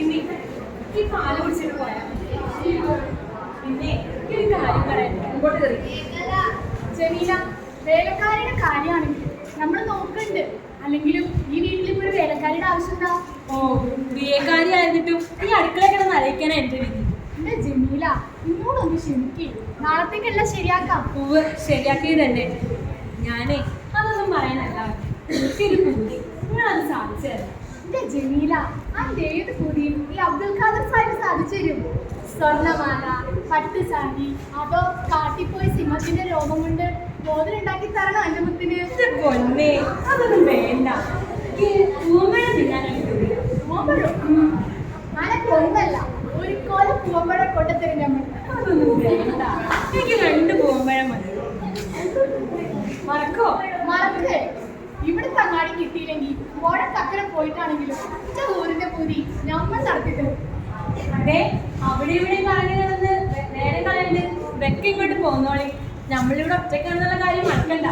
ഇനി ഈ പാല് കുടിച്ചിട്ട് പോയാ പിന്നെ ഒരു കാര്യം പറയാൻ ഇങ്ങോട്ട് കയറി. ജമീല, വേലക്കാരിയുടെ കാര്യമാണെങ്കിൽ നമ്മൾ നോക്കുന്നുണ്ട്. അല്ലെങ്കിലും ഈ വീട്ടിലിപ്പോ ഒരു വേലക്കാരിയുടെ ആവശ്യം എന്താ? ഓ, ബിഎക്കാരി ആയിരുന്നിട്ടും ഈ അടുക്കള കിടന്ന് അറിയിക്കാനാ എന്റെ വിധി. എന്റെ ജമീല, ഇന്നോടൊന്ന് ക്ഷമിക്കേ, നാളത്തേക്കെല്ലാം ശരിയാക്കാം. പൂവ് ശരിയാക്കി തന്നെ. ഞാനേ അതൊന്നും പറയാനല്ല, എനിക്കൊരു പൂതി, നിങ്ങളത് സാധിച്ചു തരാം. എന്റെ ജമീല, അതിന്റെ ഏത് പൂതിയും ഈ അബ്ദുൽ ഖാദർ സാഹിബ് സാധിച്ചു തരും. സ്വർണ്ണമാല, പട്ടുസാരി, അതോ കാട്ടിപ്പോയി സിംഹത്തിന്റെ രോമം കൊണ്ട് മോതിരുണ്ടാക്കി തരണം എന്റെ മുത്തിന്. പൊന്നേ, അതൊന്നും വേണ്ട. ഈ പൂമ്പഴം തിന്നാനാണ് പൂതി. പൂവമ്പഴോ? അനക്ക് ഒന്നല്ല, ഒരു കൊല പൂവമ്പഴം കൊണ്ടുതരും നമ്മൾ. അതൊന്നും വേണ്ട, എനിക്ക് 2 പൂമ്പഴം മതി. മറക്കോ? മറക്ക്. ഇവിടുത്തെ അങ്ങാടി കിട്ടിയില്ലെങ്കിൽ പുഴക്കക്കരെ പോയിട്ടാണെങ്കിലും എന്റെ ഊരിന്റെ പൂതി നമ്മൾ നടത്തി തരും. അതെ, അവിടെ ഇവിടെ കളഞ്ഞു കിടന്ന് നേരെ കളയണ്ട് വെക്ക ഇങ്ങോട്ട് പോന്നോളി. നമ്മളിവിടെ ഒറ്റയ്ക്കാണെന്നുള്ള കാര്യം മറക്കണ്ട.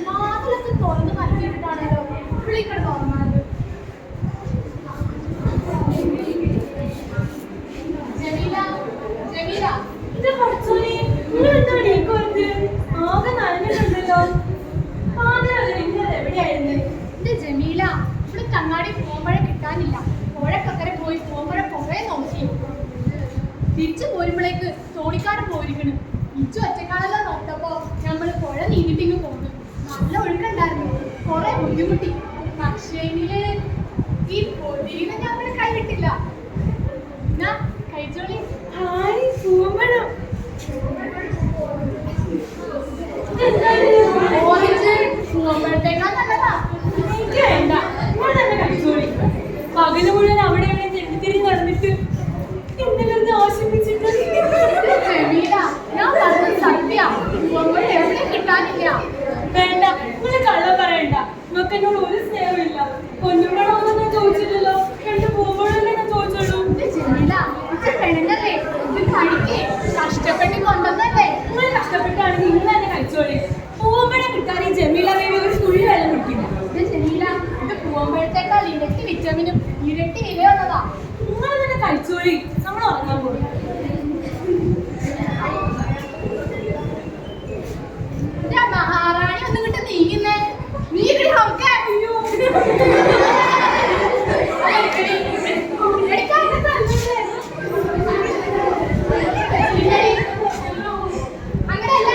വാതിലൊക്കെ തുറന്ന് മറിച്ചിട്ടാണല്ലോ പുള്ളിക്കട തുറന്നത്. ജമീല, ജമീല, ഇത് പഠിച്ചോനെ, നിങ്ങളെന്താണ് ഈ കൊരുത്ത്? ആകെ നനഞ്ഞിട്ടുണ്ടല്ലോ. എവിടെയായിരുന്നു? എന്റെ ജമീല, ഇവിടെ കണ്ണാടി പൂമ്പഴ കിട്ടാനില്ല. പുഴക്കക്കരെ പോയി പൂമ്പഴ കുറേ നോക്കി. തിരിച്ചു പോരുമ്പോഴേക്ക് തോണിക്കാരൻ പോയിരിക്കണം. ഇച്ചു ഒറ്റക്കാലല്ലോ നോട്ടപ്പോ നമ്മള് പുഴ നീങ്ങിട്ടിങ്ങ് പോകുന്നു. നല്ല ഒഴുക്കുണ്ടായിരുന്നു, കുറെ ബുദ്ധിമുട്ടി. പക്ഷേങ്കില് ഈ പൊടിയില് ഞങ്ങള് കൈവിട്ടില്ല. എന്നാ കഴിച്ചോളി. ഹായ്, പൂമ്പഴം. പൂമ്പഴത്തേക്കാൾ നല്ലതാ. എനിക്ക് വേണ്ട, ഞാൻ തന്നെ കഴിച്ചോളി. പകല് മുഴുവൻ അവിടെ എവിടെ തെറ്റിത്തിരി നടന്നിട്ട് എന്തെങ്കിലും ആശിപ്പിച്ചിട്ട്. ജമീല, ഞാൻ പറഞ്ഞത് സത്യാ. പൂമ്പഴ എവിടെ കിട്ടാനില്ല. വേണ്ട, നിങ്ങൾ കള്ളം പറയണ്ട. നിങ്ങൾക്ക് എന്നോട് ഒരു സ്നേഹമില്ല. പൊന്നുമ്പഴമൊന്നും ഞാൻ ചോദിച്ചില്ലല്ലോ. 2 പൂമ്പഴല്ലേ ഞാൻ ചോദിച്ചോളൂ. ജമീല, ഇത് പെണ്ണല്ലേ, ഇത് കഴിക്കേ. കഷ്ടപ്പെട്ട് കൊണ്ടുവന്നല്ലേ. നിങ്ങൾ കഷ്ടപ്പെട്ടാണെങ്കിൽ നിങ്ങൾ തന്നെ കഴിച്ചോളി. പൂമ്പഴം കിട്ടാൻ ഈ ജമീല ദേവി ഒരു തുള്ളി വെള്ളം കുടിക്കില്ല. ജമീല, ഇത് പൂമ്പഴത്തേക്കാൾ ഇരട്ടി വിറ്റമിനും ഇരട്ടി വിലയുള്ളതാ. നിങ്ങൾ തന്നെ കഴിച്ചോളി, നമ്മൾ ഉറങ്ങാൻ പോകും. മഹാറാണി ഒന്നും കിട്ട നീങ്ങുന്നേ. നീ നമുക്ക് അങ്ങനെയല്ല,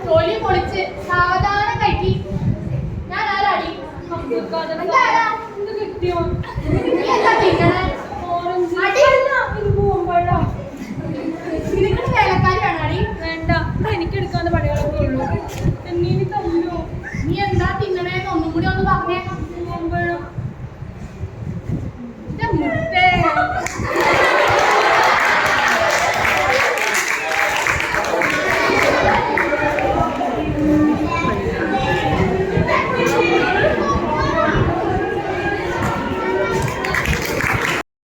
തൊലി പൊളിച്ച് സാവധാനം കഴിക്കി. ഞാൻ ആരാടി? കിട്ടിയോ?